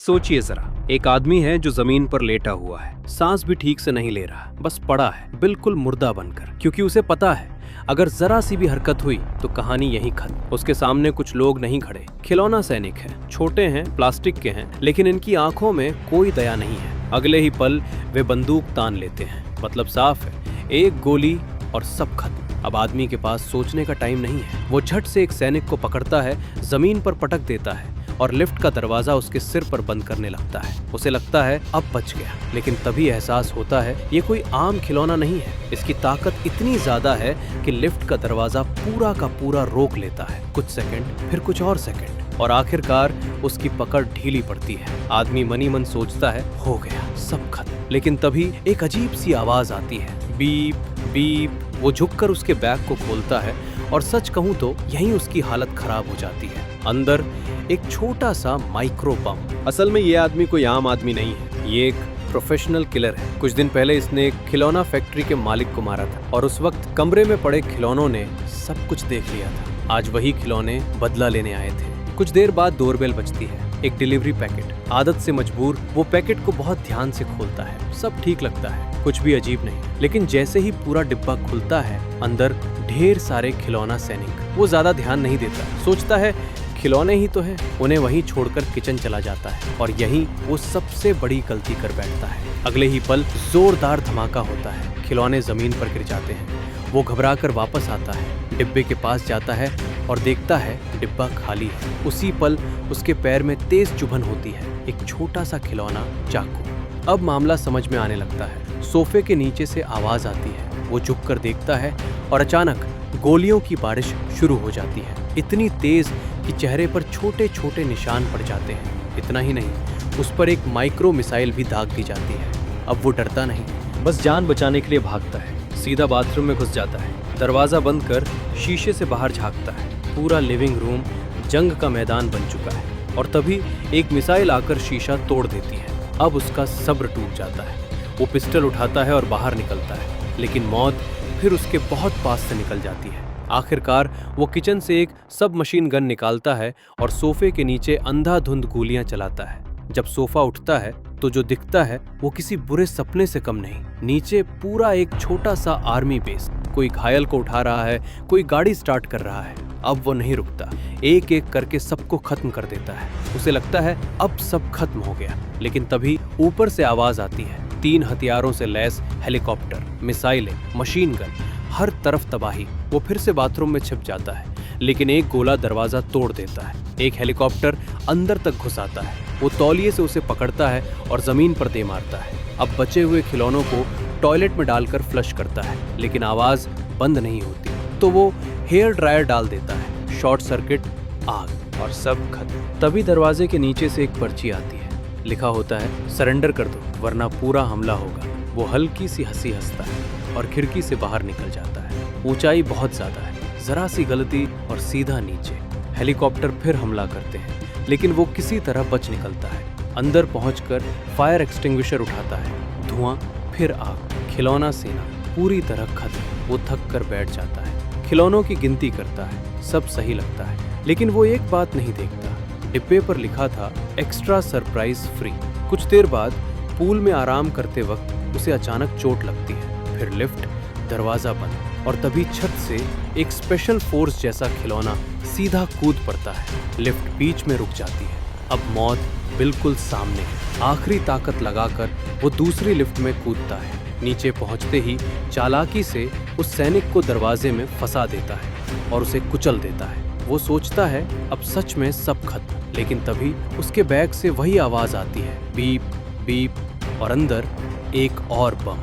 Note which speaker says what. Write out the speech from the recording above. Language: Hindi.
Speaker 1: सोचिए जरा, एक आदमी है जो जमीन पर लेटा हुआ है, सांस भी ठीक से नहीं ले रहा, बस पड़ा है बिल्कुल मुर्दा बनकर, क्योंकि उसे पता है अगर जरा सी भी हरकत हुई तो कहानी यहीं खत्म। उसके सामने कुछ लोग नहीं खड़े, खिलौना सैनिक है, छोटे हैं, प्लास्टिक के हैं, लेकिन इनकी आंखों में कोई दया नहीं है। अगले ही पल वे बंदूक तान लेते हैं, मतलब साफ है, एक गोली और सब खत्म। अब आदमी के पास सोचने का टाइम नहीं है। वो झट से एक सैनिक को पकड़ता है, जमीन पर पटक देता है और लिफ्ट का दरवाजा उसके सिर पर बंद करने लगता है। उसे लगता है अब बच गया, लेकिन तभी एहसास होता है ये कोई आम खिलौना नहीं है। इसकी ताकत इतनी ज्यादा है कि लिफ्ट का दरवाजा पूरा का पूरा रोक लेता है। कुछ सेकंड, फिर कुछ और सेकंड, और आखिरकार उसकी पकड़ ढीली पड़ती है। आदमी मनी मन सोचता है हो गया, सब खत्म। लेकिन तभी एक अजीब सी आवाज आती है, बीप बीप। वो झुककर उसके बैग को खोलता है और सच कहूं तो यहीं उसकी हालत खराब हो जाती है। अंदर एक छोटा सा माइक्रो बम। असल में ये आदमी कोई आम आदमी नहीं है, ये एक प्रोफेशनल किलर है। कुछ दिन पहले इसने एक खिलौना फैक्ट्री के मालिक को मारा था और उस वक्त कमरे में पड़े खिलौनों ने सब कुछ देख लिया था। आज वही खिलौने बदला लेने आए थे। कुछ देर बाद डोरबेल बजती है, एक डिलीवरी पैकेट। आदत से मजबूर वो पैकेट को बहुत ध्यान से खोलता है। सब ठीक लगता है, कुछ भी अजीब नहीं, लेकिन जैसे ही पूरा डिब्बा खुलता है, अंदर ढेर सारे खिलौना सैनिक। वो ज्यादा ध्यान नहीं देता, सोचता है खिलौने ही तो हैं। उन्हें वहीं छोड़कर किचन चला जाता है और यहीं वो सबसे बड़ी गलती कर बैठता है। अगले ही पल जोरदार धमाका होता है, खिलौने जमीन पर गिर जाते हैं। वो घबराकर वापस आता है, डिब्बे के पास जाता है और देखता है डिब्बा खाली है। उसी पल उसके पैर में तेज चुभन होती है, एक छोटा सा खिलौना चाकू। अब मामला समझ में आने लगता है। सोफे के नीचे से आवाज आती है, वो झुककर देखता है और अचानक गोलियों की बारिश शुरू हो जाती है, इतनी तेज कि चेहरे पर छोटे छोटे निशान पड़ जाते हैं। इतना ही नहीं, उस पर एक माइक्रो मिसाइल भी दाग दी जाती है। अब वो डरता नहीं, बस जान बचाने के लिए भागता है। सीधा बाथरूम में घुस जाता है, दरवाजा बंद कर शीशे से बाहर झांकता है। पूरा लिविंग रूम जंग का मैदान बन चुका है और तभी एक मिसाइल आकर शीशा तोड़ देती है। अब उसका सब्र टूट जाता है। वो पिस्टल उठाता है और बाहर निकलता है, लेकिन मौत फिर उसके बहुत पास से निकल जाती है। आखिरकार वो किचन से एक सब मशीन गन निकालता है और सोफे के नीचे अंधाधुंध गोलियां चलाता है। जब सोफा उठता है तो जो दिखता है वो किसी बुरे सपने से कम नहीं। नीचे पूरा एक छोटा सा आर्मी बेस, कोई घायल को उठा रहा है, कोई गाड़ी स्टार्ट कर रहा है। अब वो नहीं रुकता, एक एक करके सबको खत्म कर देता है। उसे लगता है अब सब खत्म हो गया, लेकिन तभी ऊपर से आवाज आती है। 3 हथियारों से लैस हेलीकॉप्टर, मिसाइलें, मशीन गन, हर तरफ तबाही। वो फिर से बाथरूम में छिप जाता है, लेकिन एक गोला दरवाजा तोड़ देता है। एक हेलीकॉप्टर अंदर तक घुस आता है। वो तौलिए से उसे पकड़ता है और जमीन पर दे मारता है। अब बचे हुए खिलौनों को टॉयलेट में डालकर फ्लश करता है, लेकिन आवाज बंद नहीं होती। तो वो हेयर ड्रायर डाल देता है, शॉर्ट सर्किट, आग, और सब खत्म। तभी दरवाजे के नीचे से एक पर्ची आती है, लिखा होता है सरेंडर कर दो वरना पूरा हमला होगा। वो हल्की सी हंसी हंसता है और खिड़की से बाहर निकल जाता है। ऊंचाई बहुत ज्यादा है, जरा सी गलती और सीधा नीचे। हेलीकॉप्टर फिर हमला करते हैं, लेकिन वो किसी तरह बच निकलता है। अंदर पहुंचकर फायर एक्सटिंग्विशर उठाता है, धुआं, फिर आग। खिलौना सेना पूरी तरह खत्म। वो थक कर बैठ जाता है, खिलौनों की गिनती करता है, सब सही लगता है, लेकिन वो एक बात नहीं देखता, डिब्बे पर लिखा था एक्स्ट्रा सरप्राइज फ्री। कुछ देर बाद पूल में आराम करते वक्त उसे अचानक चोट लगती है, फिर लिफ्ट, दरवाजा बंद, और तभी छत से एक स्पेशल फोर्स जैसा खिलौना सीधा कूद पड़ता है। लिफ्ट बीच में रुक जाती है। अब मौत बिल्कुल सामने है। आखिरी ताकत लगाकर वो दूसरी लिफ्ट में कूदता है। नीचे पहुंचते ही चालाकी से उस सैनिक को दरवाजे में फंसा देता है और उसे कुचल देता है। वो सोचता है अब सच में सब खत्म, लेकिन तभी उसके बैग से वही आवाज आती है, बीप बीप, और अंदर एक और बम।